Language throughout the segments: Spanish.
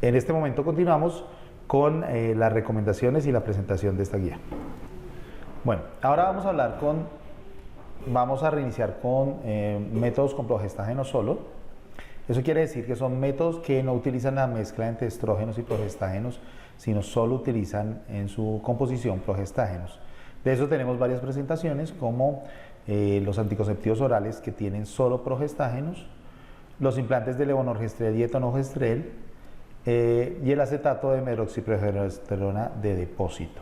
En este momento continuamos con las recomendaciones y la presentación de esta guía. Bueno, ahora vamos a reiniciar con métodos con progestágeno solo. Eso quiere decir que son métodos que no utilizan la mezcla entre estrógenos y progestágenos, sino solo utilizan en su composición progestágenos. De eso tenemos varias presentaciones, como los anticonceptivos orales que tienen solo progestágenos, los implantes de levonorgestrel y etonogestrel, y el acetato de medroxiprogesterona de depósito.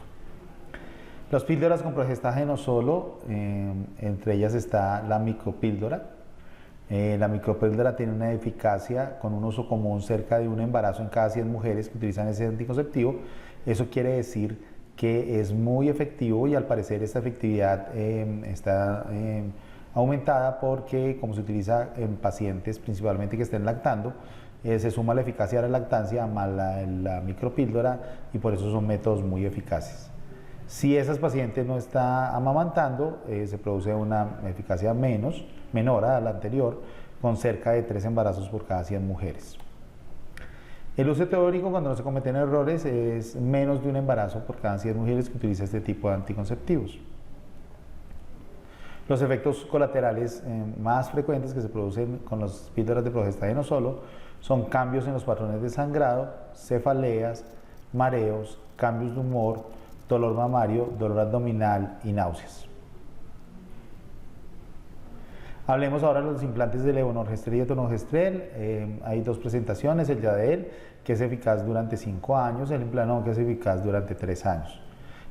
Las píldoras con progestágeno solo, entre ellas está la micropíldora. La micropíldora tiene una eficacia con un uso común cerca de un embarazo en cada 100 mujeres que utilizan ese anticonceptivo. Eso quiere decir que es muy efectivo, y al parecer esta efectividad está aumentada porque, como se utiliza en pacientes principalmente que estén lactando, se suma la eficacia de la lactancia más la micropíldora, y por eso son métodos muy eficaces. Si esas pacientes no está amamantando, se produce una eficacia menor a la anterior, con cerca de 3 embarazos por cada 100 mujeres. El uso teórico, cuando no se cometen errores, es menos de un embarazo por cada 100 mujeres que utiliza este tipo de anticonceptivos. Los efectos colaterales más frecuentes que se producen con las píldoras de progestágeno solo son cambios en los patrones de sangrado, cefaleas, mareos, cambios de humor, dolor mamario, dolor abdominal y náuseas. Hablemos ahora de los implantes de levonorgestrel y etonogestrel. Hay dos presentaciones: el Yadel, que es eficaz durante 5 años, el Implanon, que es eficaz durante 3 años.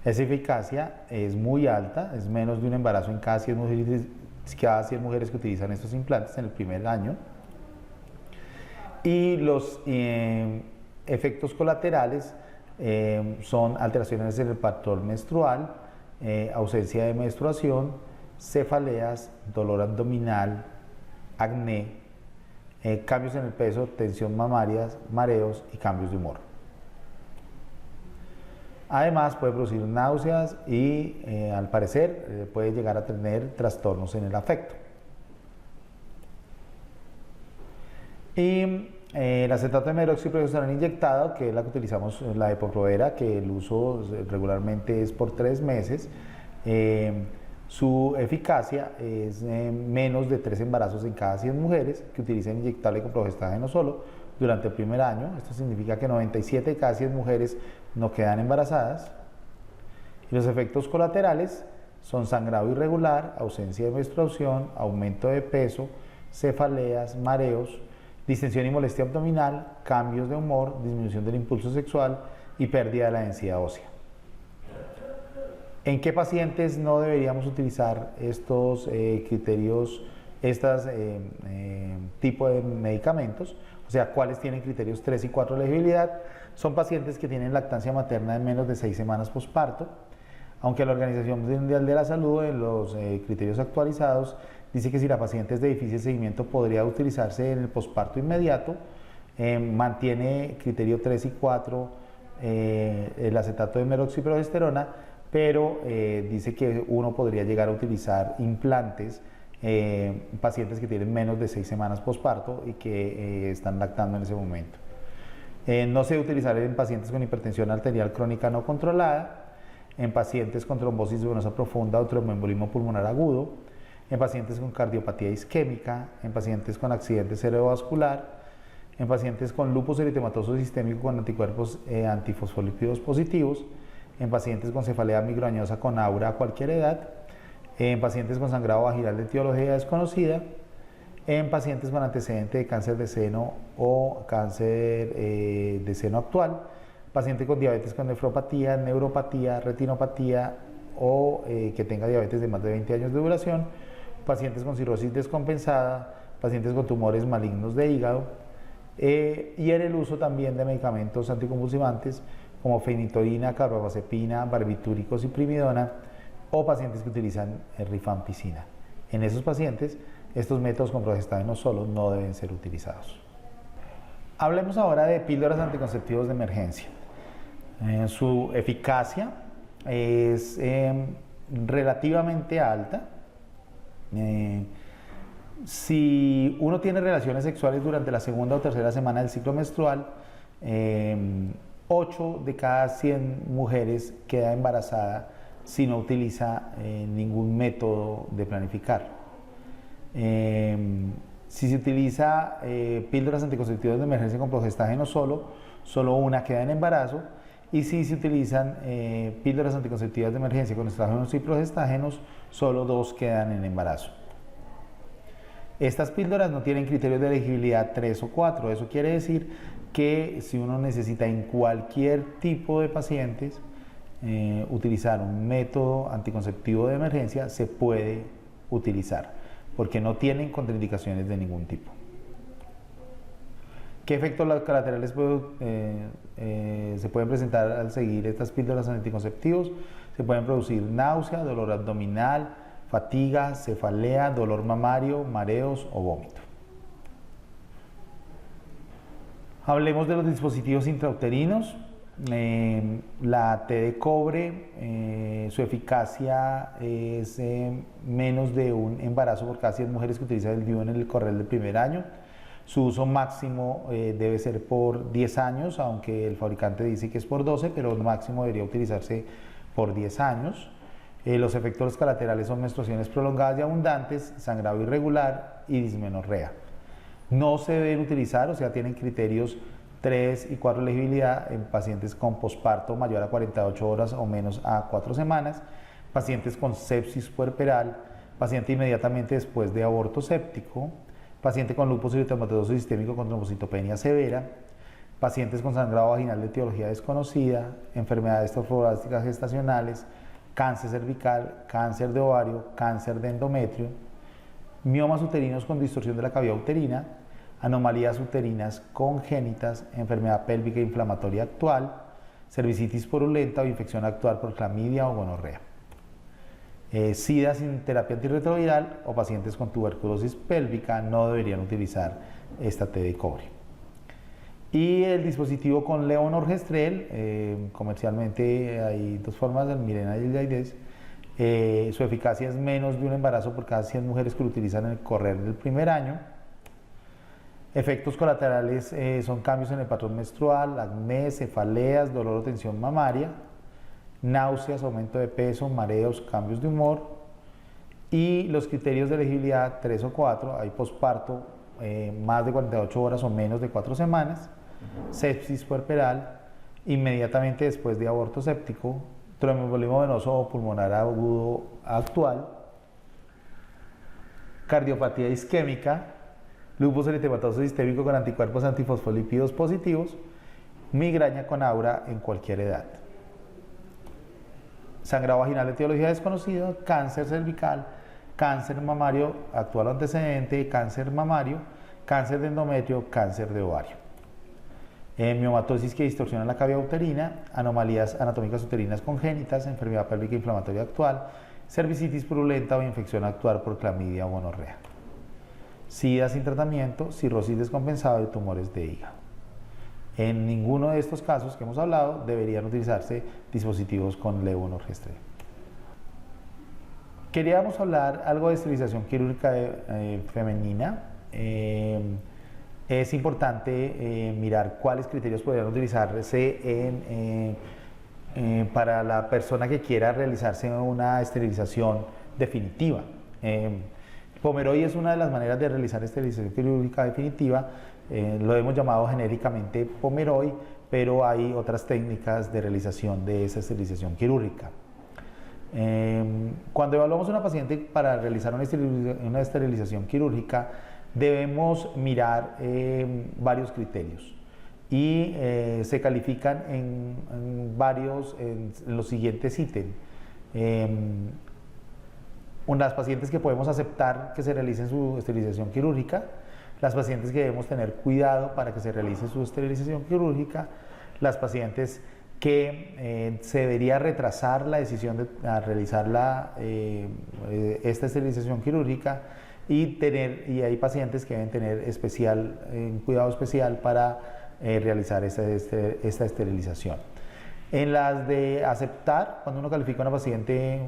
Esa eficacia es muy alta, es menos de un embarazo en cada 100 mujeres que utilizan estos implantes en el primer año. Y los efectos colaterales son alteraciones en el patrón menstrual, ausencia de menstruación, cefaleas, dolor abdominal, acné, cambios en el peso, tensión mamaria, mareos y cambios de humor. Además, puede producir náuseas y, al parecer, puede llegar a tener trastornos en el afecto. Y el acetato de medroxiprogesterona inyectado, que es la que utilizamos, la Depo-Provera, que el uso regularmente es por 3 meses. Su eficacia es menos de 3 embarazos en cada 100 mujeres que utilizan inyectable con progestágeno solo durante el primer año. Esto significa que 97 de cada 100 mujeres no quedan embarazadas. Y los efectos colaterales son sangrado irregular, ausencia de menstruación, aumento de peso, cefaleas, mareos, distensión y molestia abdominal, cambios de humor, disminución del impulso sexual y pérdida de la densidad ósea. ¿En qué pacientes no deberíamos utilizar estos criterios, tipo de medicamentos? O sea, ¿cuáles tienen criterios 3 y 4 de elegibilidad? Son pacientes que tienen lactancia materna de menos de 6 semanas posparto, aunque la Organización Mundial de la Salud, en los criterios actualizados, dice que si la paciente es de difícil seguimiento podría utilizarse en el posparto inmediato. Mantiene criterio 3 y 4 el acetato de medroxiprogesterona, pero dice que uno podría llegar a utilizar implantes pacientes que tienen menos de 6 semanas posparto y que están lactando en ese momento. No se debe utilizar en pacientes con hipertensión arterial crónica no controlada, en pacientes con trombosis venosa profunda o tromboembolismo pulmonar agudo, en pacientes con cardiopatía isquémica, en pacientes con accidente cerebrovascular, en pacientes con lupus eritematoso sistémico con anticuerpos antifosfolípidos positivos, en pacientes con cefalea migrañosa con aura a cualquier edad, en pacientes con sangrado vaginal de etiología desconocida, en pacientes con antecedente de cáncer de seno o cáncer de seno actual, paciente con diabetes con nefropatía, neuropatía, retinopatía o que tenga diabetes de más de 20 años de duración, pacientes con cirrosis descompensada, pacientes con tumores malignos de hígado, y en el uso también de medicamentos anticonvulsivantes como fenitoína, carbamazepina, barbitúricos y primidona, o pacientes que utilizan rifampicina. En esos pacientes, estos métodos con progestágeno solo no deben ser utilizados. Hablemos ahora de píldoras anticonceptivos de emergencia. Su eficacia es relativamente alta. Si uno tiene relaciones sexuales durante la segunda o tercera semana del ciclo menstrual, 8 de cada 100 mujeres queda embarazada si no utiliza ningún método de planificar. Si se utiliza píldoras anticonceptivas de emergencia con progestágeno solo una queda en embarazo, y si se utilizan píldoras anticonceptivas de emergencia con estrógenos y progestágenos, solo 2 quedan en embarazo. Estas píldoras no tienen criterios de elegibilidad 3 o 4, eso quiere decir que si uno necesita en cualquier tipo de pacientes utilizar un método anticonceptivo de emergencia, se puede utilizar, porque no tienen contraindicaciones de ningún tipo. ¿Qué efectos colaterales se pueden presentar al seguir estas píldoras anticonceptivos? Se pueden producir náusea, dolor abdominal, fatiga, cefalea, dolor mamario, mareos o vómito. Hablemos de los dispositivos intrauterinos. La T de cobre, su eficacia es menos de un embarazo por cada 100 mujeres que utilizan el DIU en el correr del primer año. Su uso máximo debe ser por 10 años, aunque el fabricante dice que es por 12, pero el máximo debería utilizarse por 10 años. Los efectos colaterales son menstruaciones prolongadas y abundantes, sangrado irregular y dismenorrea. No se deben utilizar, o sea, tienen criterios 3 y 4 de elegibilidad en pacientes con posparto mayor a 48 horas o menos a 4 semanas, pacientes con sepsis puerperal, paciente inmediatamente después de aborto séptico, paciente con lupus eritematoso sistémico con trombocitopenia severa, pacientes con sangrado vaginal de etiología desconocida, enfermedades trofoblásticas gestacionales, cáncer cervical, cáncer de ovario, cáncer de endometrio, miomas uterinos con distorsión de la cavidad uterina, anomalías uterinas congénitas, enfermedad pélvica inflamatoria actual, cervicitis purulenta o infección actual por clamidia o gonorrea. SIDA sin terapia antirretroviral o pacientes con tuberculosis pélvica no deberían utilizar esta T de cobre. Y el dispositivo con levonorgestrel, comercialmente hay 2 formas, el Mirena y el Yaides. Su eficacia es menos de un embarazo por cada 100 mujeres que lo utilizan en el correr del primer año. Efectos colaterales son cambios en el patrón menstrual, acné, cefaleas, dolor o tensión mamaria, náuseas, aumento de peso, mareos, cambios de humor. Y los criterios de elegibilidad 3 o 4, hay posparto más de 48 horas o menos de 4 semanas, sepsis puerperal, inmediatamente después de aborto séptico, tromboembolismo venoso o pulmonar agudo actual, cardiopatía isquémica, lupus eritematoso sistémico con anticuerpos antifosfolípidos positivos, migraña con aura en cualquier edad, sangrado vaginal de etiología desconocida, cáncer cervical, cáncer mamario actual o antecedente, cáncer mamario, cáncer de endometrio, cáncer de ovario. Miomatosis que distorsiona la cavidad uterina, anomalías anatómicas uterinas congénitas, enfermedad pélvica inflamatoria actual, cervicitis purulenta o infección actual por clamidia o gonorrea. SIDA sin tratamiento, cirrosis descompensada y tumores de hígado. En ninguno de estos casos que hemos hablado deberían utilizarse dispositivos con levonorgestrel. Queríamos hablar algo de esterilización quirúrgica femenina. Es importante mirar cuáles criterios podrían utilizarse para la persona que quiera realizarse una esterilización definitiva. Pomeroy es una de las maneras de realizar esterilización quirúrgica definitiva, lo hemos llamado genéricamente Pomeroy, pero hay otras técnicas de realización de esa esterilización quirúrgica. Cuando evaluamos a una paciente para realizar una esterilización quirúrgica, debemos mirar varios criterios y se califican en los siguientes ítems. Las pacientes que podemos aceptar que se realicen su esterilización quirúrgica, las pacientes que debemos tener cuidado para que se realice su esterilización quirúrgica, las pacientes que se debería retrasar la decisión de realizar esta esterilización quirúrgica, y hay pacientes que deben tener un cuidado especial para realizar esta esterilización. En las de aceptar, cuando uno califica a una paciente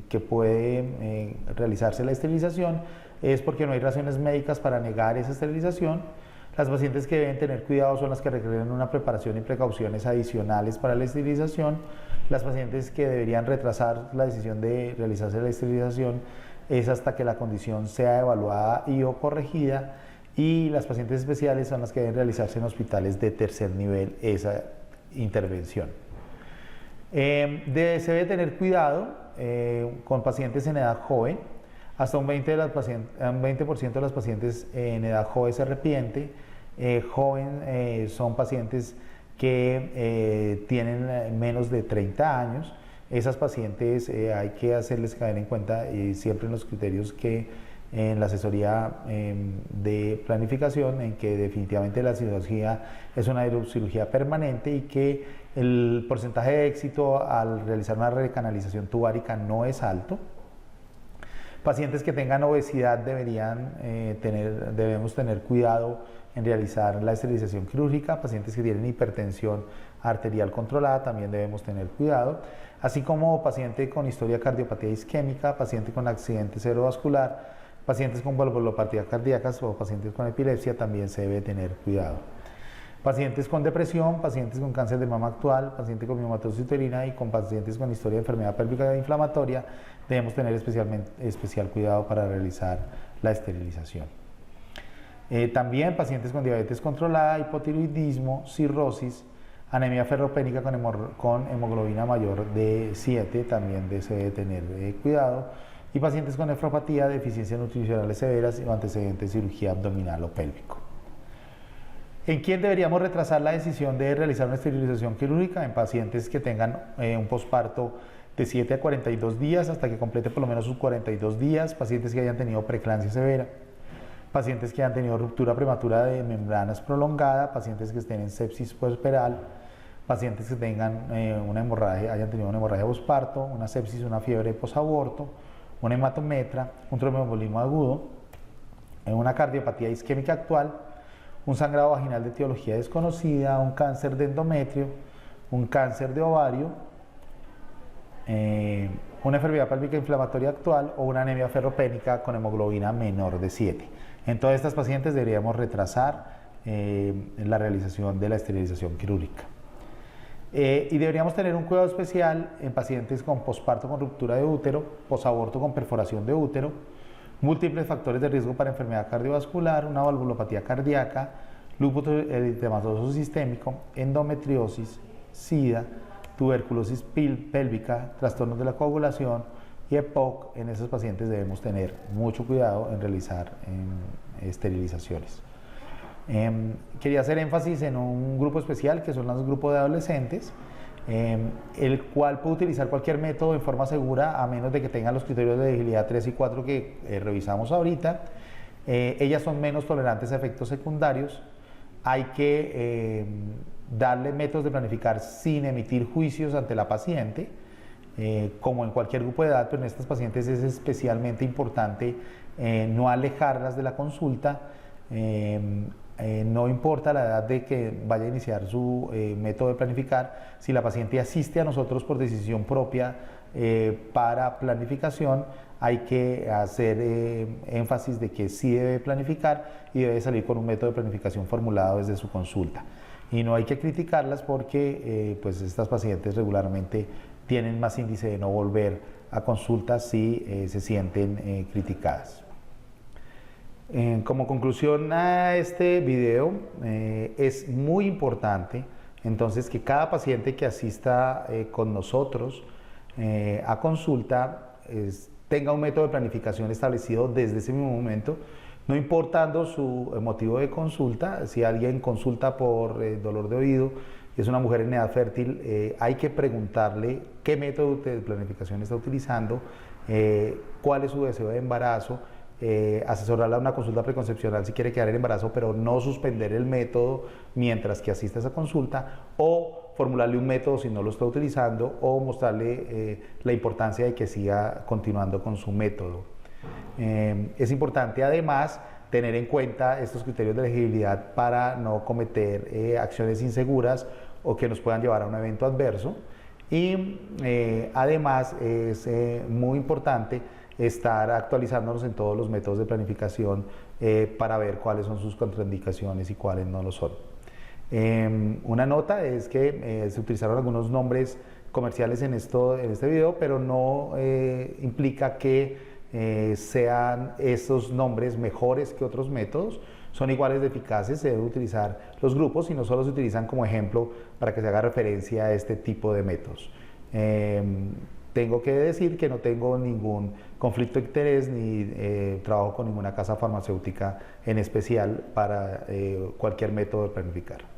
que puede realizarse la esterilización, es porque no hay razones médicas para negar esa esterilización. Las pacientes que deben tener cuidado son las que requieren una preparación y precauciones adicionales para la esterilización. Las pacientes que deberían retrasar la decisión de realizarse la esterilización es hasta que la condición sea evaluada y o corregida, y las pacientes especiales son las que deben realizarse en hospitales de tercer nivel esa intervención. Se debe tener cuidado con pacientes en edad joven. Hasta un 20% de las pacientes en edad joven se arrepiente. Joven son pacientes que tienen menos de 30 años. Esas pacientes hay que hacerles caer en cuenta siempre en los criterios que en la asesoría de planificación, en que definitivamente la cirugía es una cirugía permanente y que el porcentaje de éxito al realizar una recanalización tubárica no es alto. Pacientes que tengan obesidad debemos tener cuidado en realizar la esterilización quirúrgica. Pacientes que tienen hipertensión arterial controlada también debemos tener cuidado, así como paciente con historia de cardiopatía isquémica, paciente con accidente cerebrovascular, pacientes con valvulopatía cardíaca o pacientes con epilepsia también se debe tener cuidado. Pacientes con depresión, pacientes con cáncer de mama actual, pacientes con miomatosis uterina y con pacientes con historia de enfermedad pélvica inflamatoria debemos tener especial cuidado para realizar la esterilización. También pacientes con diabetes controlada, hipotiroidismo, cirrosis, anemia ferropénica con hemoglobina mayor de 7 también se debe tener cuidado, y pacientes con nefropatía, deficiencias nutricionales severas o antecedentes de cirugía abdominal o pélvico. ¿En quién deberíamos retrasar la decisión de realizar una esterilización quirúrgica? En pacientes que tengan un posparto de 7 a 42 días hasta que complete por lo menos sus 42 días, pacientes que hayan tenido preeclampsia severa, pacientes que hayan tenido ruptura prematura de membranas prolongada, pacientes que estén en sepsis puerperal, pacientes que tengan hayan tenido una hemorragia posparto, una sepsis, una fiebre posaborto, una hematometra, un tromboembolismo agudo, una cardiopatía isquémica actual, un sangrado vaginal de etiología desconocida, un cáncer de endometrio, un cáncer de ovario, una enfermedad pélvica inflamatoria actual o una anemia ferropénica con hemoglobina menor de 7. En todas estas pacientes deberíamos retrasar la realización de la esterilización quirúrgica. Y deberíamos tener un cuidado especial en pacientes con posparto con ruptura de útero, posaborto con perforación de útero, múltiples factores de riesgo para enfermedad cardiovascular, una valvulopatía cardíaca, lúpus eritematoso sistémico, endometriosis, SIDA, tuberculosis pélvica, trastornos de la coagulación y EPOC. En esos pacientes debemos tener mucho cuidado en realizar esterilizaciones. Quería hacer énfasis en un grupo especial que son los grupos de adolescentes, el cual puede utilizar cualquier método en forma segura a menos de que tengan los criterios de elegibilidad 3 y 4 que revisamos ahorita. Ellas son menos tolerantes a efectos secundarios. Hay que darle métodos de planificar sin emitir juicios ante la paciente, como en cualquier grupo de edad, pero en estas pacientes es especialmente importante no alejarlas de la consulta. No importa la edad de que vaya a iniciar su método de planificar, si la paciente asiste a nosotros por decisión propia para planificación, hay que hacer énfasis de que sí debe planificar y debe salir con un método de planificación formulado desde su consulta. Y no hay que criticarlas porque pues estas pacientes regularmente tienen más índice de no volver a consultas si se sienten criticadas. Como conclusión a este video, es muy importante entonces que cada paciente que asista con nosotros a consulta tenga un método de planificación establecido desde ese mismo momento, no importando su motivo de consulta. Si alguien consulta por dolor de oído y es una mujer en edad fértil, hay que preguntarle qué método de planificación está utilizando, cuál es su deseo de embarazo, asesorarla a una consulta preconcepcional si quiere quedar en embarazo, pero no suspender el método mientras que asiste a esa consulta, o formularle un método si no lo está utilizando, o mostrarle la importancia de que siga continuando con su método. Es importante además tener en cuenta estos criterios de elegibilidad para no cometer acciones inseguras o que nos puedan llevar a un evento adverso. Y además es muy importante estar actualizándonos en todos los métodos de planificación para ver cuáles son sus contraindicaciones y cuáles no lo son. Una nota es que se utilizaron algunos nombres comerciales en este video, pero no implica que sean esos nombres mejores que otros métodos, son iguales de eficaces, se deben utilizar los grupos y no solo se utilizan como ejemplo para que se haga referencia a este tipo de métodos. Tengo que decir que no tengo ningún conflicto de interés ni trabajo con ninguna casa farmacéutica en especial para cualquier método de planificar.